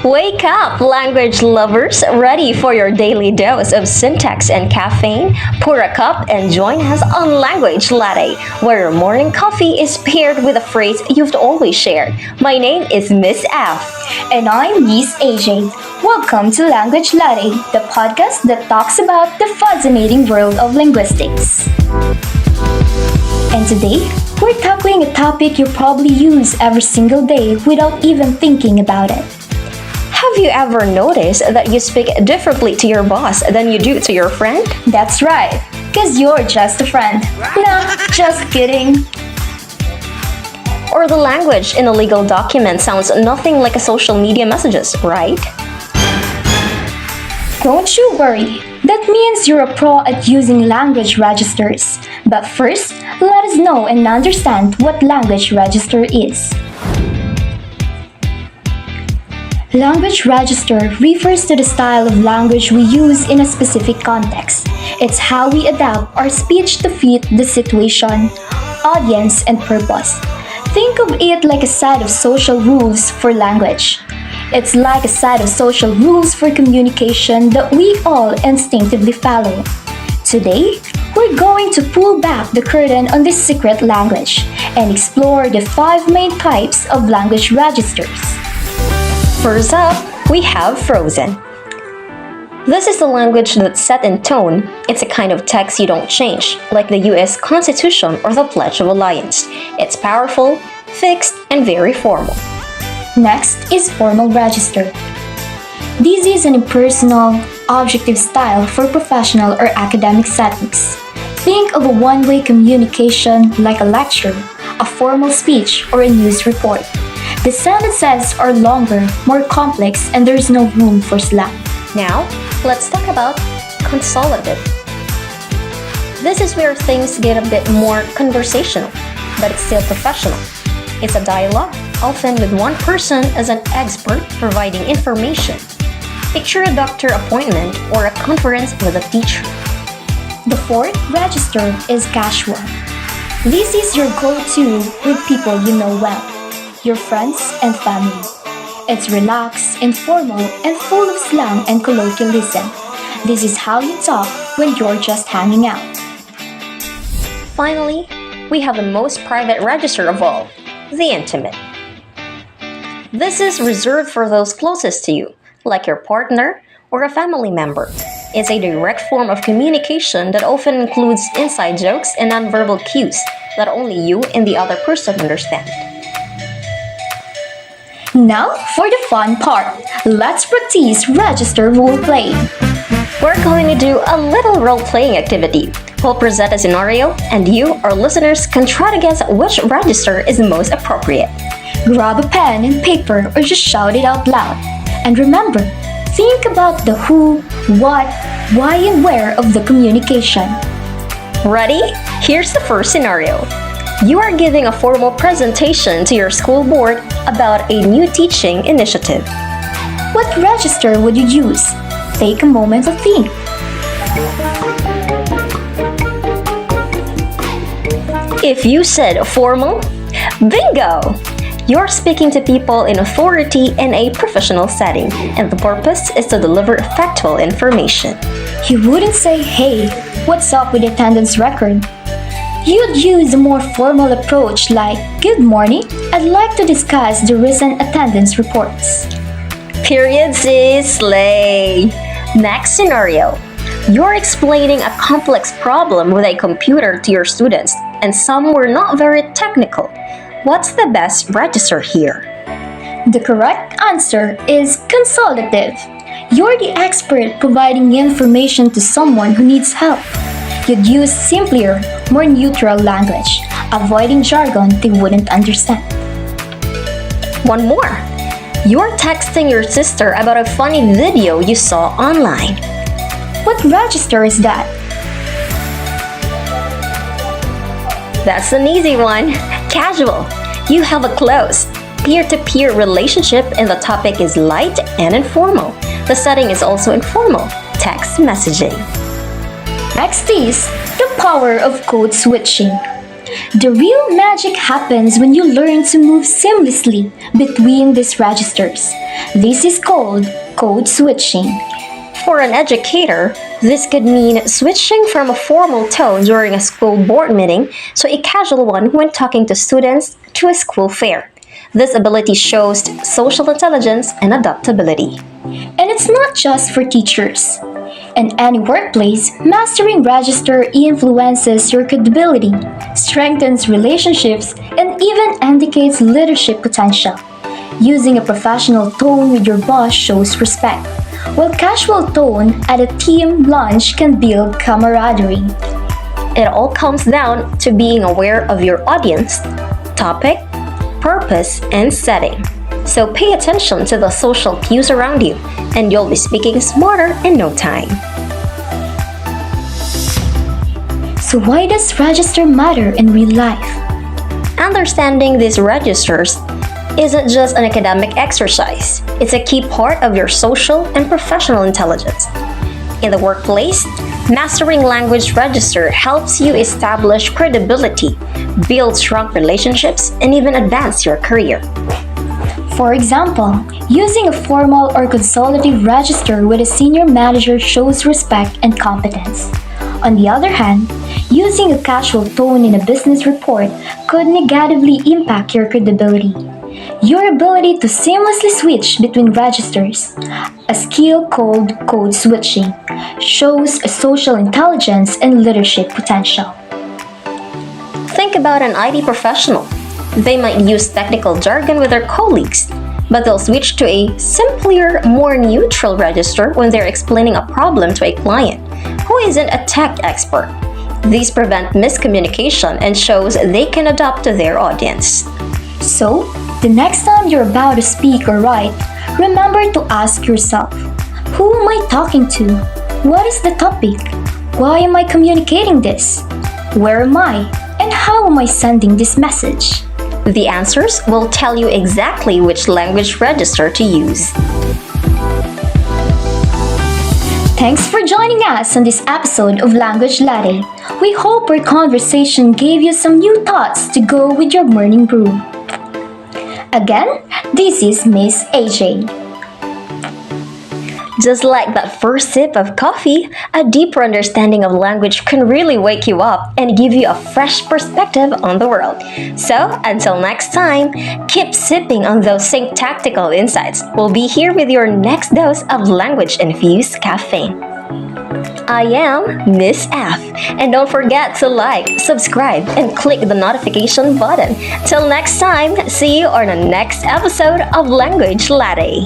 Wake up, language lovers! Ready for your daily dose of syntax and caffeine? Pour a cup and join us on Language Latte, where your morning coffee is paired with a phrase you've always shared. My name is Miss F. And I'm Miss AJ. Welcome to Language Latte, the podcast that talks about the fascinating world of linguistics. And today, we're tackling a topic you probably use every single day without even thinking about it. Have you ever noticed that you speak differently to your boss than you do to your friend? That's right, because you're just a friend. Nah, just kidding. Or the language in a legal document sounds nothing like a social media messages, right? Don't you worry. That means you're a pro at using language registers. But first, let us know and understand what language register is. Language register refers to the style of language we use in a specific context. It's how we adapt our speech to fit the situation, audience, and purpose. Think of it like a set of social rules for language. It's like a set of social rules for communication that we all instinctively follow. Today, we're going to pull back the curtain on this secret language and explore the 5 main types of language registers. First up, we have Frozen. This is the language that's set in tone. It's a kind of text you don't change, like the US Constitution or the Pledge of Alliance. It's powerful, fixed, and very formal. Next is formal register. This is an impersonal, objective style for professional or academic settings. Think of a one-way communication like a lecture, a formal speech, or a news report. The sentences are longer, more complex, and there's no room for slang. Now, let's talk about consolidative. This is where things get a bit more conversational, but it's still professional. It's a dialogue, often with one person as an expert providing information. Picture a doctor appointment or a conference with a teacher. The fourth register is casual. This is your go-to with people you know well, your friends and family. It's relaxed, informal, and full of slang and colloquialism. This is how you talk when you're just hanging out. Finally, we have the most private register of all, the intimate. This is reserved for those closest to you, like your partner or a family member. It's a direct form of communication that often includes inside jokes and nonverbal cues that only you and the other person understand. Now for the fun part. Let's practice register role play. We're going to do a little role-playing activity. We'll present a scenario, and you, our listeners, can try to guess which register is the most appropriate. Grab a pen and paper or just shout it out loud. And remember, think about the who, what, why, and where of the communication. Ready? Here's the first scenario. You are giving a formal presentation to your school board about a new teaching initiative. What register would you use? Take a moment to think. If you said formal, bingo! You're speaking to people in authority in a professional setting, and the purpose is to deliver factual information. You wouldn't say, hey, what's up with the attendance record? You'd use a more formal approach like, good morning, I'd like to discuss the recent attendance reports. Period, sis, slay. Next scenario. You're explaining a complex problem with a computer to your students, and some were not very technical. What's the best register here? The correct answer is consultative. You're the expert providing information to someone who needs help. You'd use simpler, more neutral language, avoiding jargon they wouldn't understand. One more. You're texting your sister about a funny video you saw online. What register is that? That's an easy one. Casual. You have a close, peer-to-peer relationship and the topic is light and informal. The setting is also informal, text messaging. Next is the power of code switching. The real magic happens when you learn to move seamlessly between these registers. This is called code switching. For an educator, this could mean switching from a formal tone during a school board meeting to a casual one when talking to students to a school fair. This ability shows social intelligence and adaptability. And it's not just for teachers. In any workplace, mastering register influences your credibility, strengthens relationships, and even indicates leadership potential. Using a professional tone with your boss shows respect, while casual tone at a team lunch can build camaraderie. It all comes down to being aware of your audience, topic, purpose, and setting. So pay attention to the social cues around you, and you'll be speaking smarter in no time. So why does register matter in real life? Understanding these registers isn't just an academic exercise. It's a key part of your social and professional intelligence. In the workplace, mastering language register helps you establish credibility, build strong relationships, and even advance your career. For example, using a formal or consultative register with a senior manager shows respect and competence. On the other hand, using a casual tone in a business report could negatively impact your credibility. Your ability to seamlessly switch between registers, a skill called code switching, shows a social intelligence and leadership potential. Think about an IT professional. They might use technical jargon with their colleagues, but they'll switch to a simpler, more neutral register when they're explaining a problem to a client who isn't a tech expert. These prevent miscommunication and shows they can adapt to their audience. So, the next time you're about to speak or write, remember to ask yourself, who am I talking to? What is the topic? Why am I communicating this? Where am I? And how am I sending this message? The answers will tell you exactly which language register to use. Thanks for joining us on this episode of Language Latte. We hope our conversation gave you some new thoughts to go with your morning brew. Again, this is Miss AJ. Just like that first sip of coffee, a deeper understanding of language can really wake you up and give you a fresh perspective on the world. So, until next time, keep sipping on those syntactical insights. We'll be here with your next dose of language-infused caffeine. I am Miss F, and don't forget to like, subscribe, and click the notification button. Till next time, see you on the next episode of Language Latte.